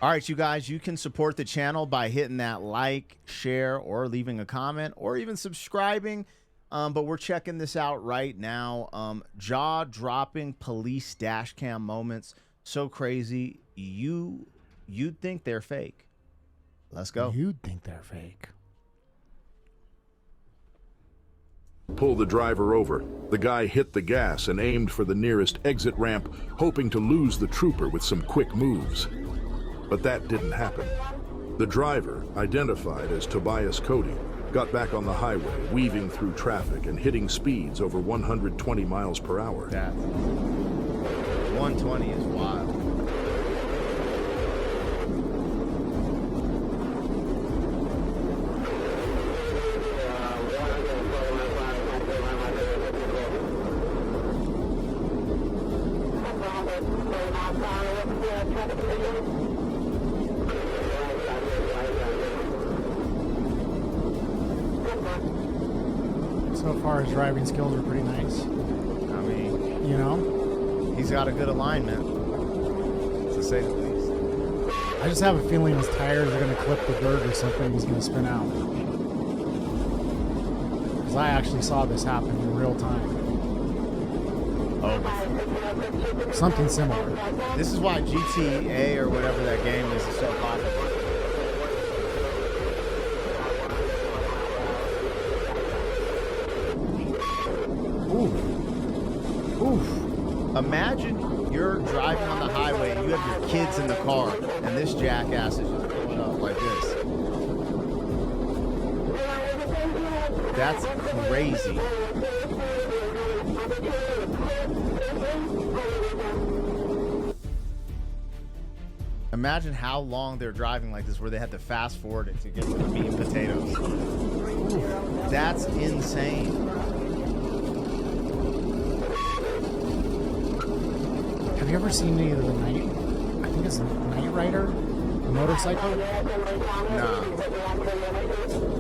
All right, you guys, you can support the channel by hitting that like, share, or leaving a comment, or even subscribing. But we're checking this out right now. Jaw-dropping police dash cam moments. So crazy. You'd think they're fake. Let's go. You'd think they're fake. Pull the driver over. The guy hit the gas and aimed for the nearest exit ramp, hoping to lose the trooper with some quick moves. But that didn't happen. The driver, identified as Tobias Cody, got back on the highway, weaving through traffic and hitting speeds over 120 miles per hour. That 120 is wild. So far, his driving skills are pretty nice. I mean, You know? he's got a good alignment, to say the least. I just have a feeling his tires are going to clip the dirt or something. He's going to spin out. Because I actually saw this happen in real time. Oh, Something similar. this is why GTA or whatever that game is so popular. Oof. Imagine you're driving on the highway and you have your kids in the car and this jackass is just pulling up like this. That's crazy. Imagine how long they're driving like this where they had to fast forward it to get to the meat and potatoes. That's insane. Have you ever seen any of the Night? I think it's Knight Rider, the motorcycle. Nah.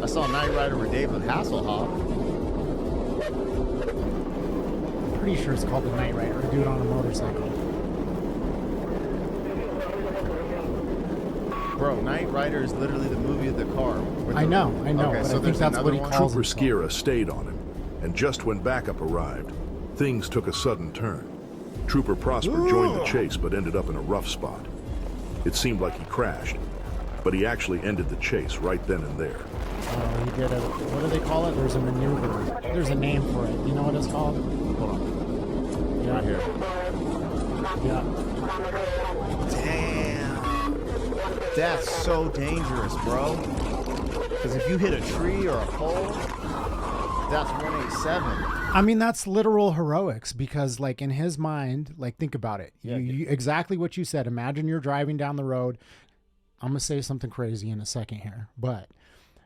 I saw Knight Rider with David Hasselhoff. Pretty sure it's called the Knight Rider. A dude on a motorcycle. Bro, Knight Rider is literally the movie of the car. I know. Okay, But so I think that's what he calls Trooper himself. Skira stayed on him, and just when backup arrived, things took a sudden turn. Trooper Prosper joined the chase but ended up in a rough spot. It seemed like he crashed, but he actually ended the chase right then and there. He did a, what do they call it? There's a maneuver. There's a name for it. You know what it's called? Hold on. Yeah. Right here. Yeah. Damn. That's so dangerous, bro. Because if you hit a tree or a pole, that's 187. I mean, that's literal heroics because, like, in his mind, like, think about it. Yeah, exactly what you said. Imagine you're driving down the road. I'm going to say something crazy in a second here, but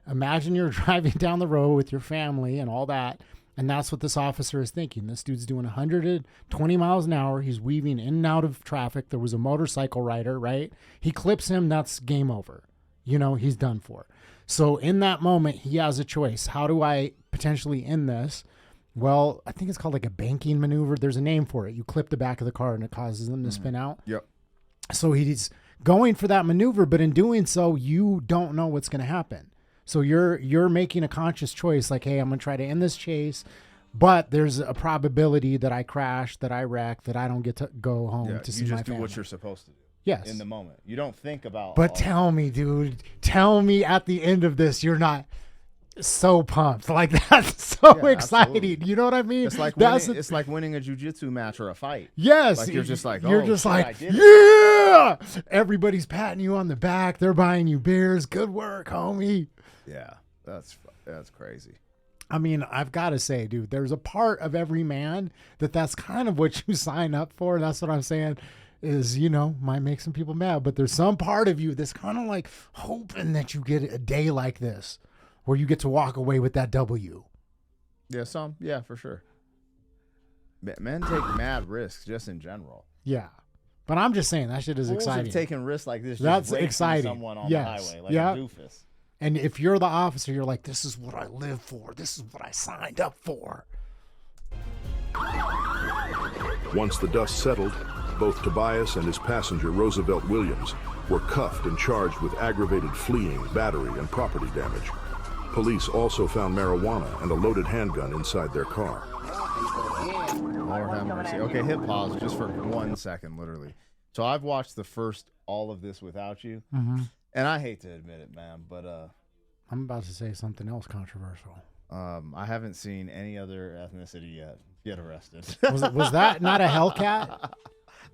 imagine you're driving down the road with your family and all that, and that's what this officer is thinking. This dude's doing 120 miles an hour. He's weaving in and out of traffic. There was a motorcycle rider, right? He clips him. That's game over. You know, he's done for. So in that moment, he has a choice. How do I potentially end this? Well, I think it's called like a banking maneuver. There's a name for it. You clip the back of the car and it causes them to spin out. Yep. So he's going for that maneuver, but in doing so, you don't know what's going to happen. So you're making a conscious choice like, hey, I'm going to try to end this chase, but there's a probability that I crash, that I wreck, that I don't get to go home to see my family. You just do what you're supposed to do. Yes. In the moment. You don't think about But tell me, dude, tell me at the end of this, you're not so pumped. Like, that's so exciting. Absolutely. You know what I mean? It's like that's winning, it's like winning a jiu-jitsu match or a fight. Yes. Like you're just like, you're oh, just shit, like, I did it. yeah. Everybody's patting you on the back. They're buying you beers. Good work, homie. Yeah, that's crazy. I mean, I've got to say, dude, there's a part of every man that's kind of what you sign up for. That's what I'm saying is, you know, might make some people mad, but there's some part of you that's kind of like hoping that you get a day like this where you get to walk away with that W. Yeah, for sure. Men take mad risks just in general. Yeah. But I'm just saying that shit is Fools exciting. have taken risks like this. That's just exciting. Someone on Yes. the highway, like Yeah. a doofus. And if you're the officer, you're like, this is what I live for. This is what I signed up for. Once the dust settled, both Tobias and his passenger Roosevelt Williams were cuffed and charged with aggravated fleeing, battery, and property damage. Police also found marijuana and a loaded handgun inside their car. Lord have mercy. Okay, hit pause just for 1 second, literally. So I've watched the first all of this without you, and I hate to admit it, man, but I'm about to say something else controversial. I haven't seen any other ethnicity yet get arrested. Was that not a Hellcat?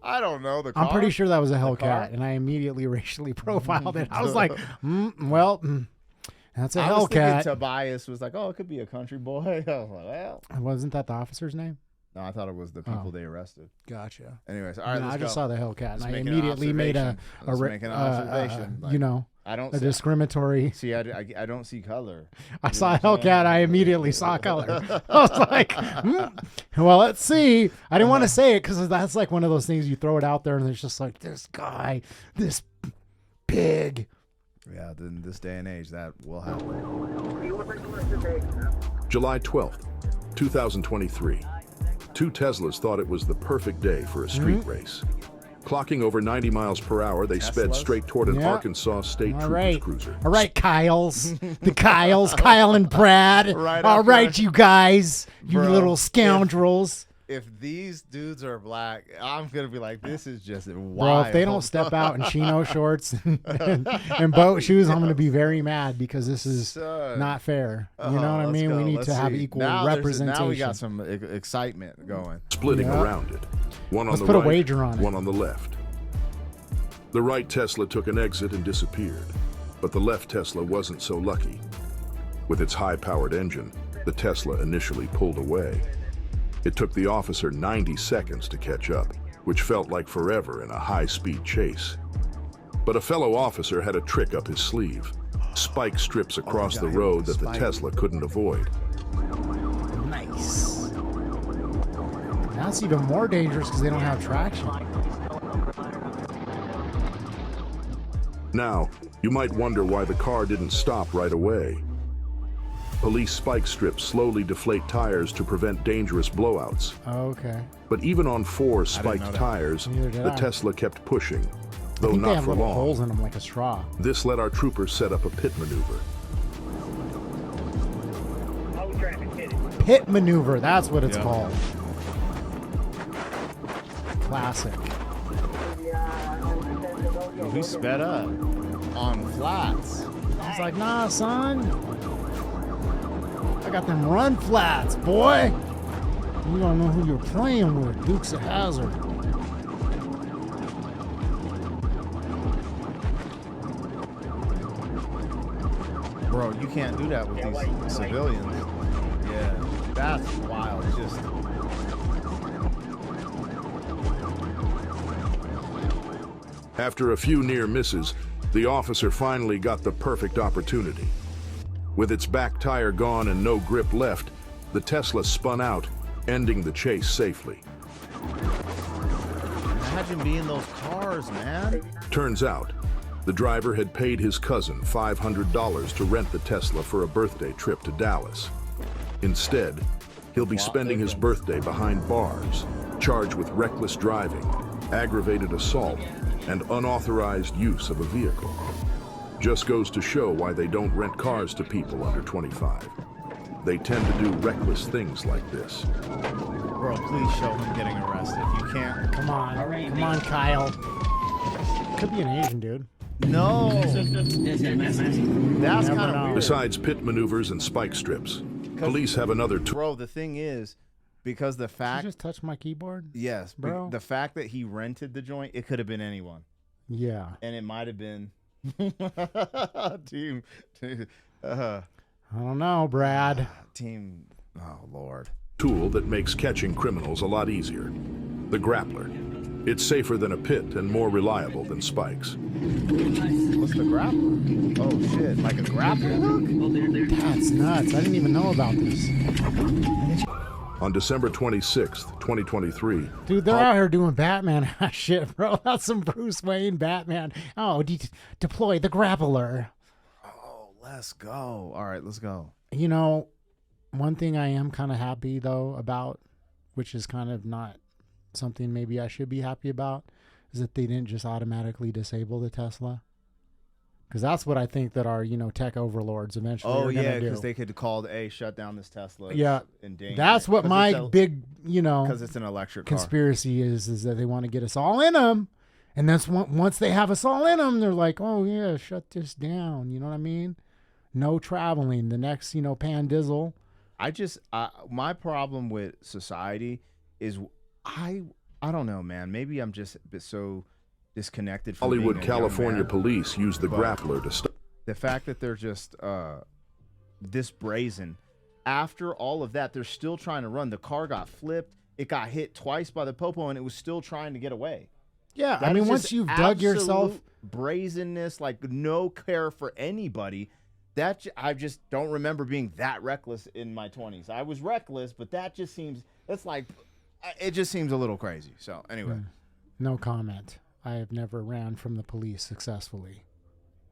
I don't know. The car? I'm pretty sure that was a car? Hellcat, and I immediately racially profiled it. I was like, that's a I was thinking Hellcat. Tobias was like, oh, it could be a country boy. I was like, well. Wasn't that the officer's name? No, I thought it was the people they arrested. Gotcha. Anyways, all right, No, let's I just go. saw the Hellcat, and Let's I make an immediately made a Let's make an observation. Like, you know, I don't a discriminatory. see. I don't see color. I saw a Hellcat. I immediately saw color. I was like, well, let's see. I didn't want to say it because that's like one of those things you throw it out there, and it's just like this guy, this pig. Yeah, in this day and age, that will happen. July 12th, 2023. Two Teslas thought it was the perfect day for a street race. Clocking over 90 miles per hour, they sped straight toward an Arkansas State Troopers cruiser. All right, Kyles. The Kyles, Kyle and Brad. All right, you guys, you little scoundrels. If these dudes are black, I'm going to be like, this is just wild. Bro, if they don't step out in chino shorts and boat shoes, I'm going to be very mad because this is not fair. You know what I mean? We need to have equal representation. Now we got some excitement going. Splitting around it. One on the put right, a wager on it. one on the left. The right Tesla took an exit and disappeared, but the left Tesla wasn't so lucky. With its high-powered engine, the Tesla initially pulled away. It took the officer 90 seconds to catch up, which felt like forever in a high-speed chase. But a fellow officer had a trick up his sleeve. Spike strips across the road that the Tesla couldn't avoid. Nice. That's even more dangerous because they don't have traction. Now, you might wonder why the car didn't stop right away. Police spike strips slowly deflate tires to prevent dangerous blowouts. Okay. But even on 4 spiked tires, the Tesla kept pushing, though they not have for little long. holes in them like a straw. This let our troopers set up a pit maneuver. Pit maneuver, that's what it's called. Classic. He sped up on flats. I was like, nah, son. I got them run flats, boy. You don't know who you're playing with. Dukes of Hazzard. Bro, you can't do that with these civilians. Yeah, that's wild. Just After a few near misses, the officer finally got the perfect opportunity. With its back tire gone and no grip left, the Tesla spun out, ending the chase safely. imagine being those cars, man. Turns out, the driver had paid his cousin $500 to rent the Tesla for a birthday trip to Dallas. Instead, he'll be spending his birthday behind bars, charged with reckless driving, aggravated assault, and unauthorized use of a vehicle. Just goes to show why they don't rent cars to people under 25. They tend to do reckless things like this. Bro, please show him getting arrested. You can't. Come on. Come on, Kyle. Could be an Asian dude. No. That's kind of weird. Besides pit maneuvers and spike strips, police have another tool. Bro, the thing is, because the Did fact... you just touch my keyboard? Yes, bro. The fact that he rented the joint, it could have been anyone. Yeah. And it might have been... team... I don't know, Brad. Team... Oh, Lord. Tool that makes catching criminals a lot easier. The Grappler. It's safer than a pit and more reliable than spikes. What's the grappler? Oh, shit. Like a grappler hook? That's nuts. I didn't even know about this. On December 26th, 2023... Dude, they're out here doing Batman shit, bro. That's some Bruce Wayne Batman. Oh, deploy the Grappler. Oh, let's go. All right, let's go. You know, one thing I am kind of happy, though, about, which is kind of not something maybe I should be happy about, is that they didn't just automatically disable the Tesla. Because that's what I think that our, tech overlords eventually are going to do. Oh, yeah, because they could call, shut down this Tesla. It's yeah, in danger. that's what my big, because it's an electric conspiracy is that they want to get us all in them. And that's once they have us all in them, they're like, oh, yeah, shut this down. You know what I mean? No traveling. The next, Pandizzle. My problem with society is I don't know, man. Maybe I'm just so disconnected from Hollywood, California police used the Grappler to stop. The fact that they're just this brazen. After all of that, they're still trying to run. The car got flipped. It got hit twice by the popo, and it was still trying to get away. Yeah, I mean, once you've dug yourself... brazenness, like no care for anybody. That I just don't remember being that reckless in my 20s. I was reckless, but that just seems... it just seems a little crazy. So, anyway. No comment. I have never ran from the police successfully.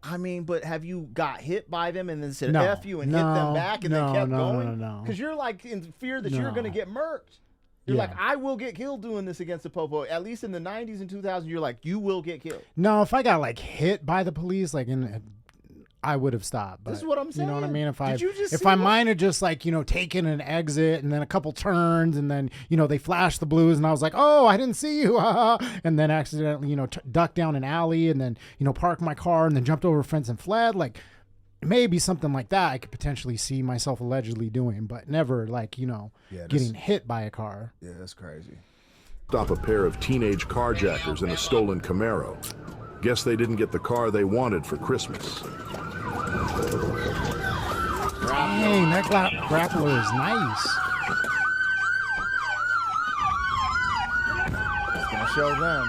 I mean, but have you got hit by them and then said no, F you and hit them back and then kept going? No. Because you're like in fear that you're going to get murked. You're like, I will get killed doing this against the popo. At least in the 90s and 2000s, you're like, you will get killed. No, if I got like hit by the police, I would have stopped. But, this is what I'm saying. You know what I mean? If I might have just taken an exit and then a couple turns and then, they flashed the blues and I was like, oh, I didn't see you. And then accidentally, ducked down an alley and then, parked my car and then jumped over a fence and fled. Maybe something like that I could potentially see myself allegedly doing, but never getting hit by a car. Yeah, that's crazy. Stop a pair of teenage carjackers in a stolen Camaro. Guess they didn't get the car they wanted for Christmas. Dang, that Grappler is nice. It's gonna show them.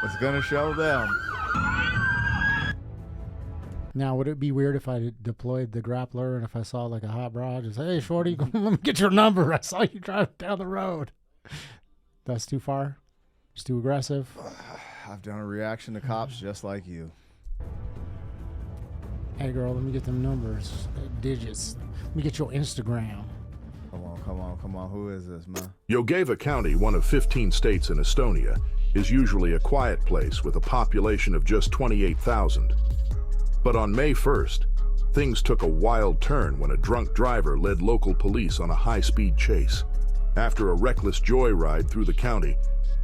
It's gonna show them. Now, would it be weird if I deployed the Grappler and if I saw a hot broad, just hey, shorty, let me get your number. I saw you driving down the road. That's too far. It's too aggressive. I've done a reaction to cops just like you. Hey, girl, let me get them numbers, digits. Let me get your Instagram. Come on. Who is this, man? Jõgeva County, one of 15 states in Estonia, is usually a quiet place with a population of just 28,000. But on May 1st, things took a wild turn when a drunk driver led local police on a high-speed chase. After a reckless joyride through the county,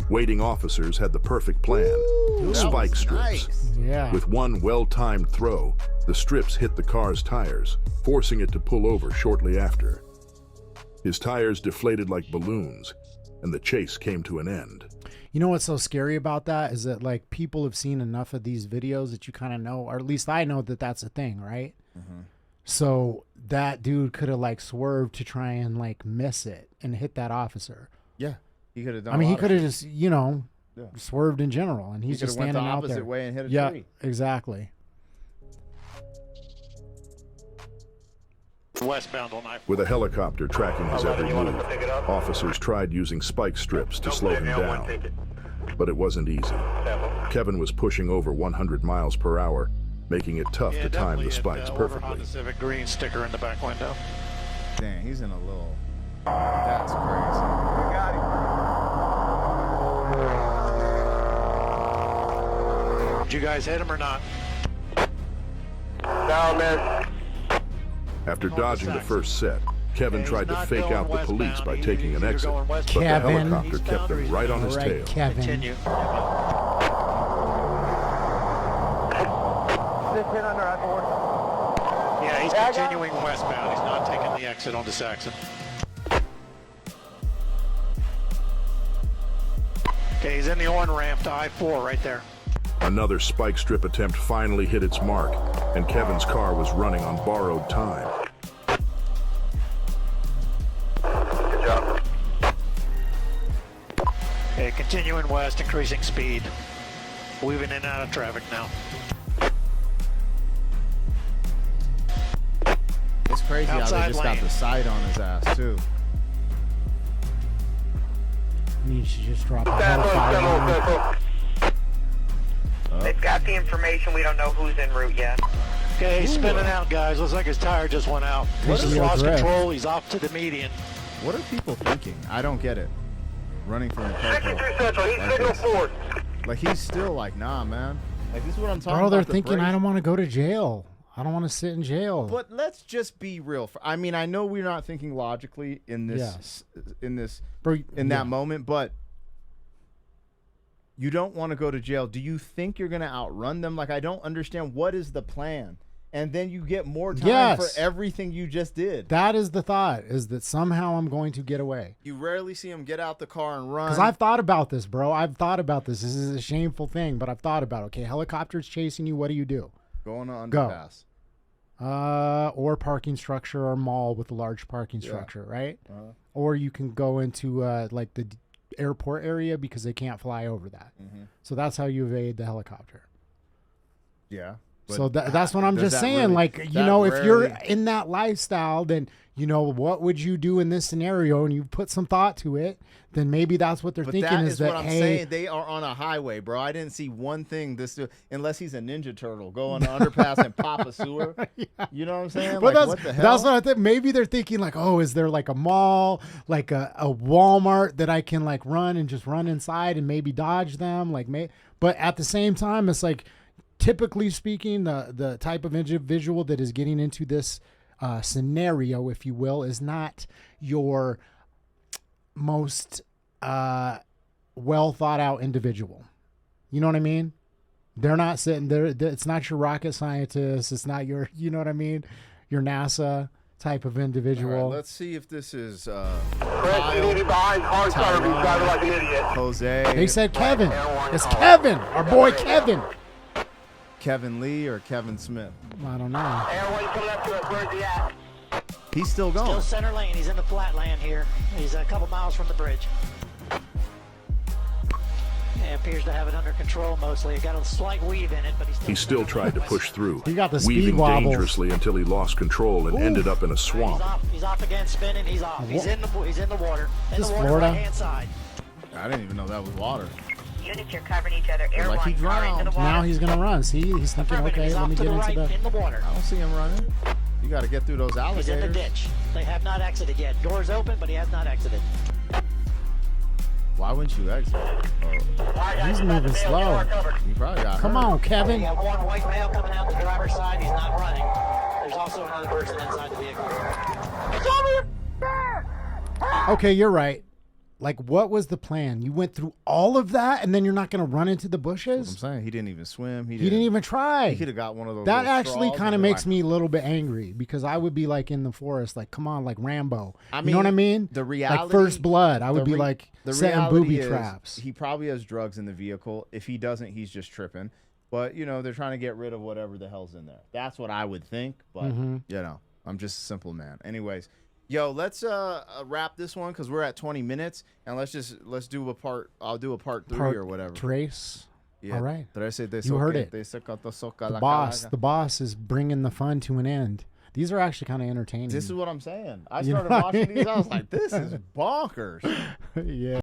waiting officers had the perfect plan. Ooh, spike strips. Nice. Yeah. With one well-timed throw, the strips hit the car's tires, forcing it to pull over shortly after. His tires deflated like balloons, and the chase came to an end. You know what's so scary about that is that people have seen enough of these videos that you kind of know, or at least I know that that's a thing, right? Mm-hmm. So that dude could have swerved to try and miss it and hit that officer. Yeah, he could have done. I mean, he could have just swerved in general, and he's just standing out there. Went the opposite way and hit a tree. Yeah, exactly. Westbound on I-4. With a helicopter tracking his every move, officers tried using spike strips to slow him down. But it wasn't easy. Kevin was pushing over 100 miles per hour, making it tough to time the spikes perfectly. The Civic green sticker in the back window. Dang, he's in a little... That's crazy. We got him. Did you guys hit him or not? No, man. After dodging the first set, Kevin tried to fake out the police by taking an exit, but the Kevin. helicopter kept him right on his tail. Kevin. Continue. Yeah, he's continuing westbound. He's not taking the exit onto Saxon. Okay, he's in the on-ramp to I-4 right there. Another spike strip attempt finally hit its mark, and Kevin's car was running on borrowed time. Good job. Okay, continuing west, increasing speed. Weaving in and out of traffic now. It's crazy how they Outside just lane. got the sight on his ass, too. You should just drop a helicopter. They've got the information. We don't know who's en route yet. Okay, he's spinning out, guys. Looks like his tire just went out. He's lost control. He's off to the median. What are people thinking? I don't get it. running from the popo. 63 Central, he's signal forward. Like he's still like, nah, man. Like this is what I'm talking Bro, about. they're the thinking brace. I don't want to go to jail. I don't want to sit in jail. But let's just be real. I mean, I know we're not thinking logically in this, Yes. Bro, in yeah. that moment, but you don't want to go to jail. Do you think you're going to outrun them? Like, I don't understand. What is the plan? And then you get more time Yes. for everything you just did. That is the thought, is that somehow I'm going to get away. You rarely see them get out the car and run. Because I've thought about this, bro. I've thought about this. This is a shameful thing, but I've thought about it. Okay, helicopter's chasing you. What do you do? Go on an Go. underpass. Or parking structure or mall with a large parking structure, right? Or you can go into like the airport area because they can't fly over that. So that's how you evade the helicopter. Yeah. So that's what I'm does just that saying. really- Like, you that know, if you're rarely- in that lifestyle, then, you know, what would you do in this scenario? And you put some thought to it, then maybe that's what they're But thinking that is is that, what I'm hey, saying. They are on a highway, bro. I didn't see one thing unless he's a Ninja Turtle, go on the underpass and pop a sewer. You know what I'm saying? But Like, what the hell? that's what I think. Maybe they're thinking like, oh, is there like a mall, like a Walmart that I can like run and just run inside and maybe dodge them? Like, but at the same time, it's like, typically speaking, the type of individual that is getting into this scenario, if you will, is not your most well thought out individual. You know what I mean? They're not sitting there. It's not your rocket scientist. It's not your, you know what I mean? Your NASA type of individual. All right, let's see if this is President behind car starter, he's driving like an idiot. Jose, They said Kevin. It's Kevin, our boy Kevin. Kevin Lee, or Kevin Smith. I don't know. Air 1 coming up to us, where's he at? He's still going. Still center lane. He's in the flat land here. He's a couple miles from the bridge. It appears to have it under control mostly. It got a slight weave in it, but He still tried to push through, He got the speed weaving wobbles. dangerously until he lost control and ended up in a swamp. He's off again, spinning. He's off. He's in the water. In This the water, Florida? right hand side. I didn't even know that was water. Units, you're covering each other. Air Like he 1, car into the drowned. water. Now he's gonna run. See, he's thinking, Affirmative. okay, He's let off me to get the into right the. in the water. I don't see him running. You got to get through those He's alligators. in the ditch. They have not exited yet. Doors open, but he has not exited. Why wouldn't you exit? He's moving slow. You probably got Come hurt. on, We Kevin. have one white male coming out the driver's side. He's not running. There's also another person inside the vehicle. Okay, you're right. Like, what was the plan? You went through all of that, and then you're not gonna run into the I'm bushes? saying he didn't even swim. He didn't even try. He could have got one of those. That little actually straws kind of and makes like- me a little bit angry because I would be like in the forest, like, come on, like Rambo. I You know what I mean, mean? the like reality- First Blood. I would be like the setting reality booby is traps. He probably has drugs in the vehicle. If he doesn't, he's just tripping. But you know, they're trying to get rid of whatever the hell's in there. That's what I would think. But Mm-hmm. you know, I'm just a simple man. Anyways, yo, let's wrap this one because we're at 20 minutes, and let's do a part. I'll do a part 3 or whatever. Trace. Yeah. All right. Did I say this? You heard it. The The boss is bringing the fun to an end. These are actually kind of entertaining. This is what I'm saying. I You know started what I watching these. I was mean? like, this is bonkers. yeah.